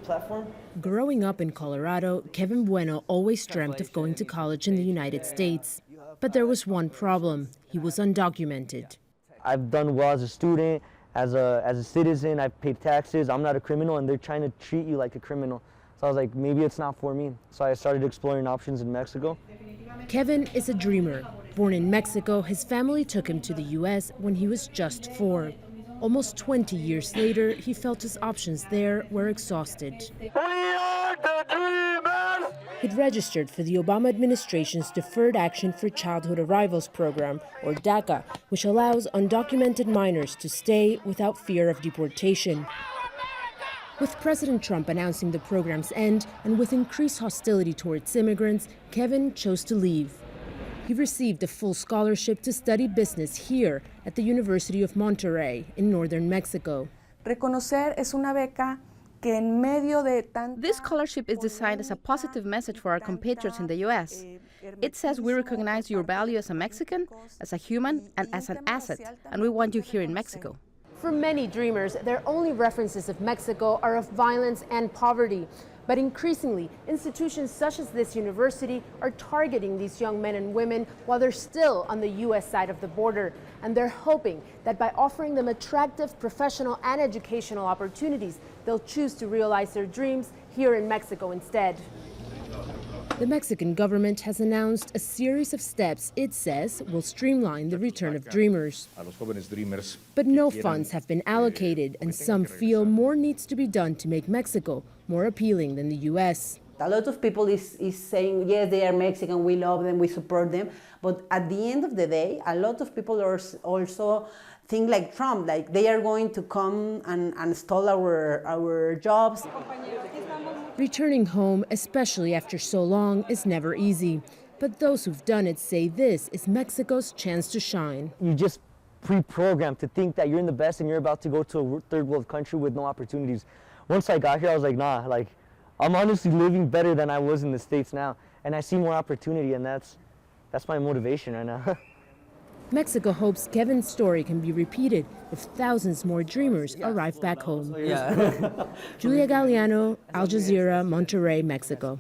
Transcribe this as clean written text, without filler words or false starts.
platform. Growing up in Colorado, Kevin Bueno always dreamt of going to college in the United States. But there was one problem. He was undocumented. I've done well as a student, as a citizen. I've paid taxes. I'm not a criminal, and they're trying to treat you like a criminal. So I was like, maybe it's not for me. So I started exploring options in Mexico. Kevin is a dreamer. Born in Mexico, his family took him to the U.S. when he was just 4. Almost 20 years later, he felt his options there were exhausted. We are the dreamers! He'd registered for the Obama administration's Deferred Action for Childhood Arrivals program, or DACA, which allows undocumented minors to stay without fear of deportation. With President Trump announcing the program's end and with increased hostility towards immigrants, Kevin chose to leave. He received a full scholarship to study business here at the University of Monterrey in northern Mexico. Reconocer es una beca que en medio de tanta... This scholarship is designed as a positive message for our compatriots in the U.S. It says we recognize your value as a Mexican, as a human, and as an asset, and we want you here in Mexico. For many dreamers, their only references of Mexico are of violence and poverty. But increasingly, institutions such as this university are targeting these young men and women while they're still on the U.S. side of the border. And they're hoping that by offering them attractive professional and educational opportunities, they'll choose to realize their dreams here in Mexico instead. The Mexican government has announced a series of steps it says will streamline the return of dreamers. But no funds have been allocated, and some feel more needs to be done to make Mexico more appealing than the U.S. A lot of people is saying, yes, they are Mexican, we love them, we support them. But at the end of the day, a lot of people are also think like Trump, like they are going to come and steal our jobs. Returning home, especially after so long, is never easy. But those who've done it say this is Mexico's chance to shine. You just pre-programmed to think that you're in the best and you're about to go to a third world country with no opportunities. Once I got here, I was like, nah, like, I'm honestly living better than I was in the States now. And I see more opportunity, and that's my motivation right now. Mexico hopes Kevin's story can be repeated if thousands more dreamers arrive back home. Yeah. Julia Galiano, Al Jazeera, Monterrey, Mexico.